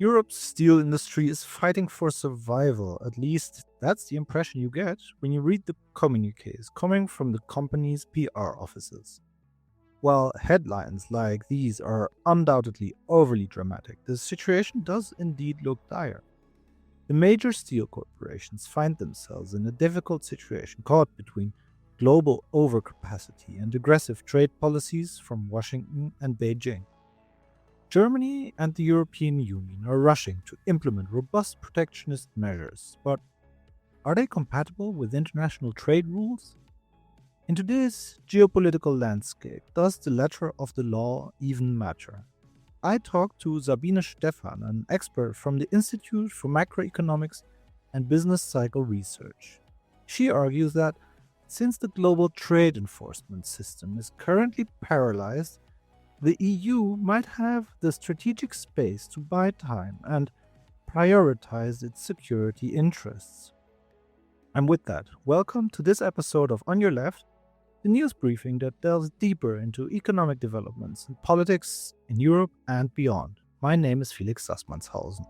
Europe's steel industry is fighting for survival. At least that's the impression you get when you read the communiques coming from the company's PR offices. While headlines like these are undoubtedly overly dramatic, the situation does indeed look dire. The major steel corporations find themselves in a difficult situation caught between global overcapacity and aggressive trade policies from Washington and Beijing. Germany and the European Union are rushing to implement robust protectionist measures, but are they compatible with international trade rules? In today's geopolitical landscape, does the letter of the law even matter? I talked to Sabine Stephan, an expert from the Institute for Macroeconomics and Business Cycle Research. She argues that since the global trade enforcement system is currently paralyzed, the EU might have the strategic space to buy time and prioritize its security interests. And with that, welcome to this episode of On Your Left, the news briefing that delves deeper into economic developments and politics in Europe and beyond. My name is Felix Sassmannshausen.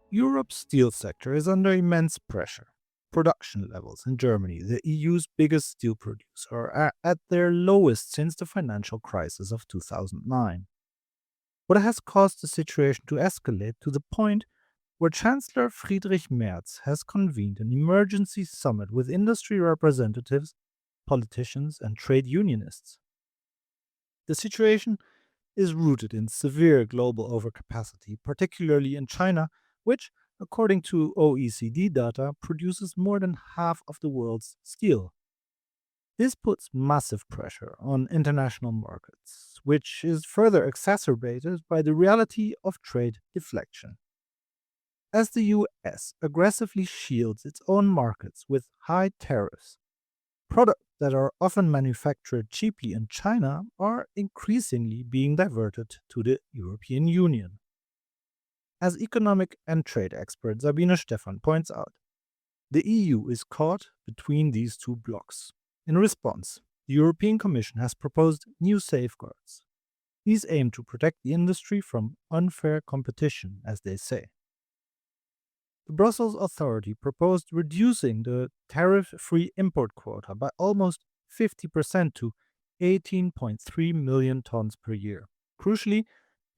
Europe's steel sector is under immense pressure. Production levels in Germany, the EU's biggest steel producer, are at their lowest since the financial crisis of 2009. What has caused the situation to escalate to the point where Chancellor Friedrich Merz has convened an emergency summit with industry representatives, politicians, and trade unionists. The situation is rooted in severe global overcapacity, particularly in China, which, according to OECD data, produces more than half of the world's steel. This puts massive pressure on international markets, which is further exacerbated by the reality of trade deflection. As the US aggressively shields its own markets with high tariffs, products that are often manufactured cheaply in China are increasingly being diverted to the European Union. As economic and trade expert Sabine Stephan points out, the EU is caught between these two blocks. In response, the European Commission has proposed new safeguards. These aim to protect the industry from unfair competition, as they say. The Brussels authority proposed reducing the tariff free import quota by almost 50% to 18.3 million tons per year. Crucially,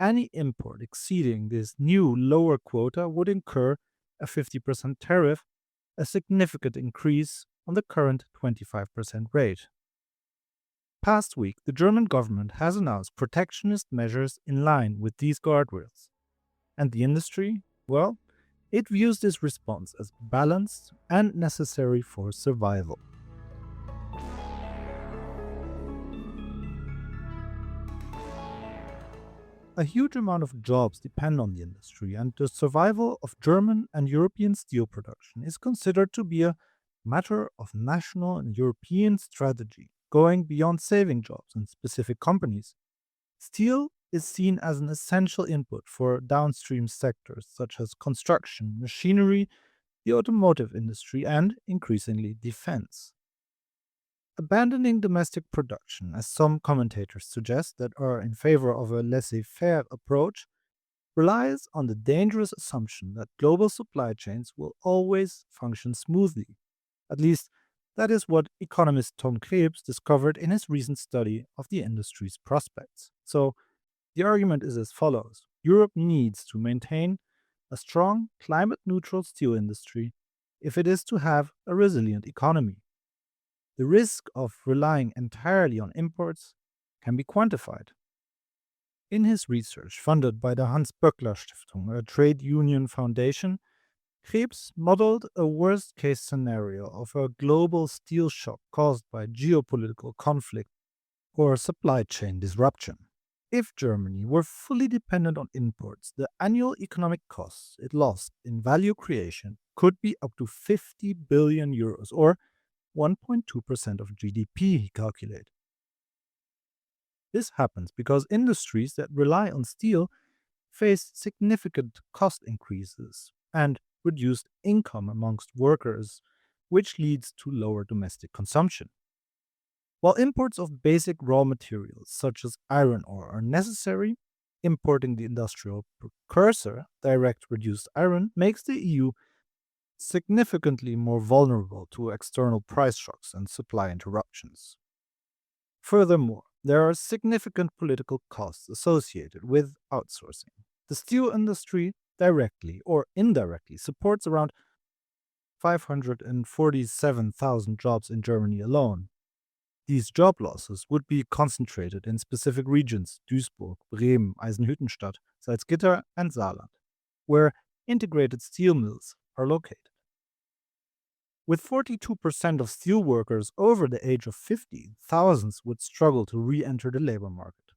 any import exceeding this new lower quota would incur a 50% tariff, a significant increase on the current 25% rate. Past week, the German government has announced protectionist measures in line with these guardrails. And the industry, well, it views this response as balanced and necessary for survival. A huge amount of jobs depend on the industry, and the survival of German and European steel production is considered to be a matter of national and European strategy, going beyond saving jobs in specific companies. Steel is seen as an essential input for downstream sectors such as construction, machinery, the automotive industry, and increasingly defense. Abandoning domestic production, as some commentators suggest that are in favor of a laissez faire approach, relies on the dangerous assumption that global supply chains will always function smoothly. At least, that is what economist Tom Krebs discovered in his recent study of the industry's prospects. So, the argument is as follows: Europe needs to maintain a strong, climate neutral steel industry if it is to have a resilient economy. The risk of relying entirely on imports can be quantified. In his research, funded by the Hans Böckler Stiftung, a trade union foundation, Krebs modeled a worst case scenario of a global steel shock caused by geopolitical conflict or supply chain disruption. If Germany were fully dependent on imports, the annual economic costs it lost in value creation could be up to 50 billion euros or 1.2% of GDP, he calculated. This happens because industries that rely on steel face significant cost increases and reduced income amongst workers, which leads to lower domestic consumption. While imports of basic raw materials such as iron ore are necessary, importing the industrial precursor, direct reduced iron, makes the EU significantly more vulnerable to external price shocks and supply interruptions. Furthermore, there are significant political costs associated with outsourcing. The steel industry, directly or indirectly, supports around 547,000 jobs in Germany alone. These job losses would be concentrated in specific regions: Duisburg, Bremen, Eisenhüttenstadt, Salzgitter, and Saarland, where integrated steel mills are located. With 42% of steelworkers over the age of 50, thousands would struggle to re enter the labor market.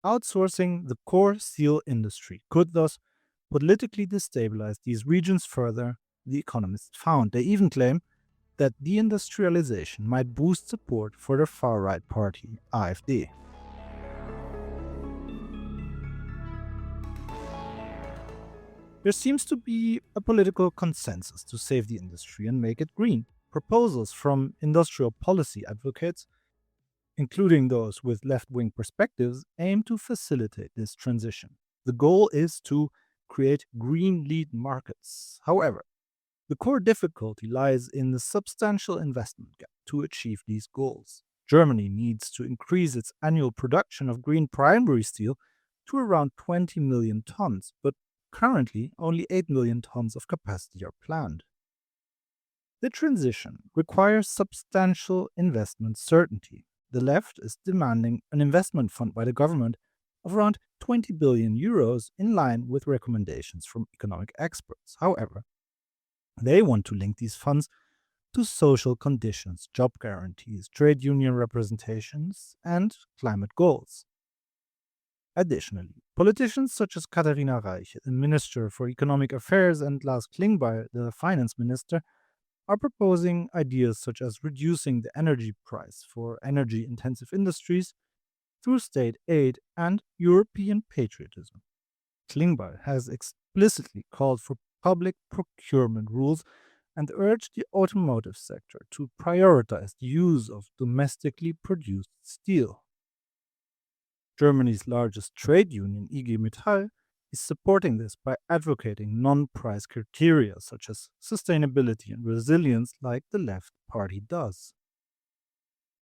Outsourcing the core steel industry could thus politically destabilize these regions further, the economists found. They even claim that deindustrialization might boost support for the far right party, AfD. There seems to be a political consensus to save the industry and make it green. Proposals from industrial policy advocates, including those with left wing perspectives, aim to facilitate this transition. The goal is to create green lead markets. However, the core difficulty lies in the substantial investment gap to achieve these goals. Germany needs to increase its annual production of green primary steel to around 20 million tons, but currently only 8 million tons of capacity are planned. The transition requires substantial investment certainty. The left is demanding an investment fund by the government of around 20 billion euros in line with recommendations from economic experts. However, they want to link these funds to social conditions, job guarantees, trade union representations, and climate goals. Additionally, politicians such as Katharina Reich, the Minister for Economic Affairs, and Lars Klingbeil, the Finance Minister, are proposing ideas such as reducing the energy price for energy intensive industries through state aid and European patriotism. Klingbeil has explicitly called for public procurement rules and urged the automotive sector to prioritize the use of domestically produced steel. Germany's largest trade union, IG Metall, is supporting this by advocating non price criteria such as sustainability and resilience, like the left party does.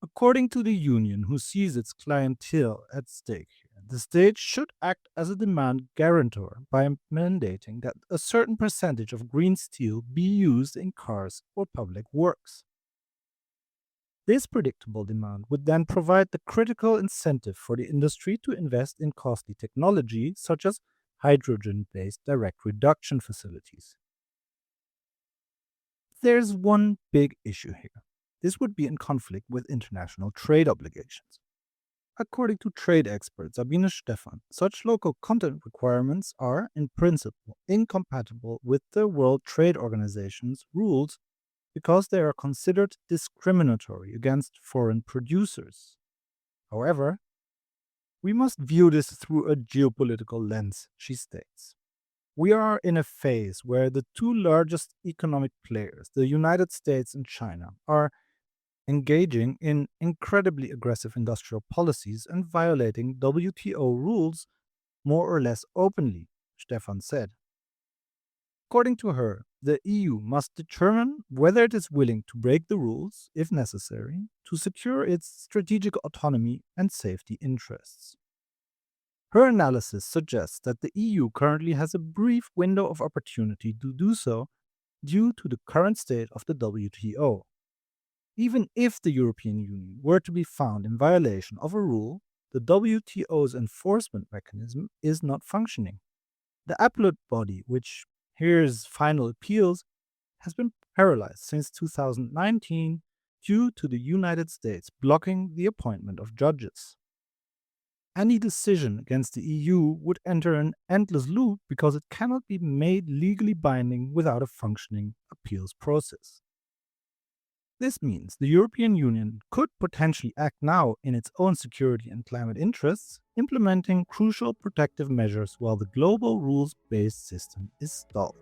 According to the union, who sees its clientele at stake here, the state should act as a demand guarantor by mandating that a certain percentage of green steel be used in cars or public works. This predictable demand would then provide the critical incentive for the industry to invest in costly technology such as hydrogen based direct reduction facilities. There's one big issue here. This would be in conflict with international trade obligations. According to trade expert Sabine Stephan, such local content requirements are, in principle, incompatible with the World Trade Organization's rules because they are considered discriminatory against foreign producers. However, we must view this through a geopolitical lens, she states. We are in a phase where the two largest economic players, the United States and China, are engaging in incredibly aggressive industrial policies and violating WTO rules more or less openly, Stefan said. According to her, the EU must determine whether it is willing to break the rules, if necessary, to secure its strategic autonomy and safety interests. Her analysis suggests that the EU currently has a brief window of opportunity to do so due to the current state of the WTO. Even if the European Union were to be found in violation of a rule, the WTO's enforcement mechanism is not functioning. The appellate body, which hears final appeals, has been paralyzed since 2019 due to the United States blocking the appointment of judges. Any decision against the EU would enter an endless loop because it cannot be made legally binding without a functioning appeals process. This means the European Union could potentially act now in its own security and climate interests, implementing crucial protective measures while the global rules-based system is stalled.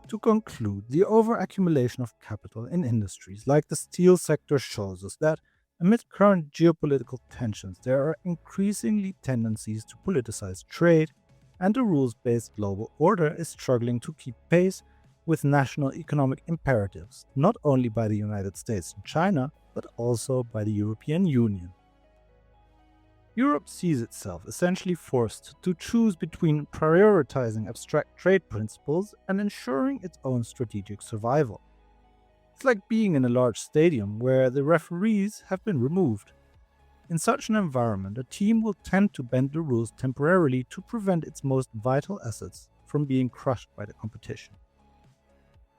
To conclude, the overaccumulation of capital in industries like the steel sector shows us that, amid current geopolitical tensions, there are increasingly tendencies to politicize trade, and a rules based global order is struggling to keep pace with national economic imperatives, not only by the United States and China, but also by the European Union. Europe sees itself essentially forced to choose between prioritizing abstract trade principles and ensuring its own strategic survival. It's like being in a large stadium where the referees have been removed. In such an environment, a team will tend to bend the rules temporarily to prevent its most vital assets from being crushed by the competition.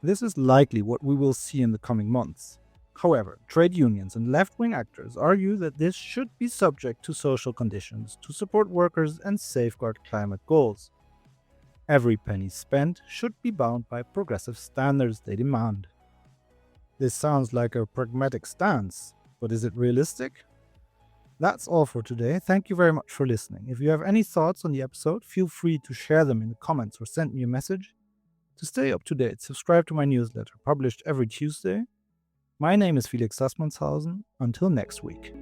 This is likely what we will see in the coming months. However, trade unions and left wing actors argue that this should be subject to social conditions to support workers and safeguard climate goals. Every penny spent should be bound by progressive standards they demand. This sounds like a pragmatic stance, but is it realistic? That's all for today. Thank you very much for listening. If you have any thoughts on the episode, feel free to share them in the comments or send me a message. To stay up to date, subscribe to my newsletter, published every Tuesday. My name is Felix Sassmannshausen. Until next week.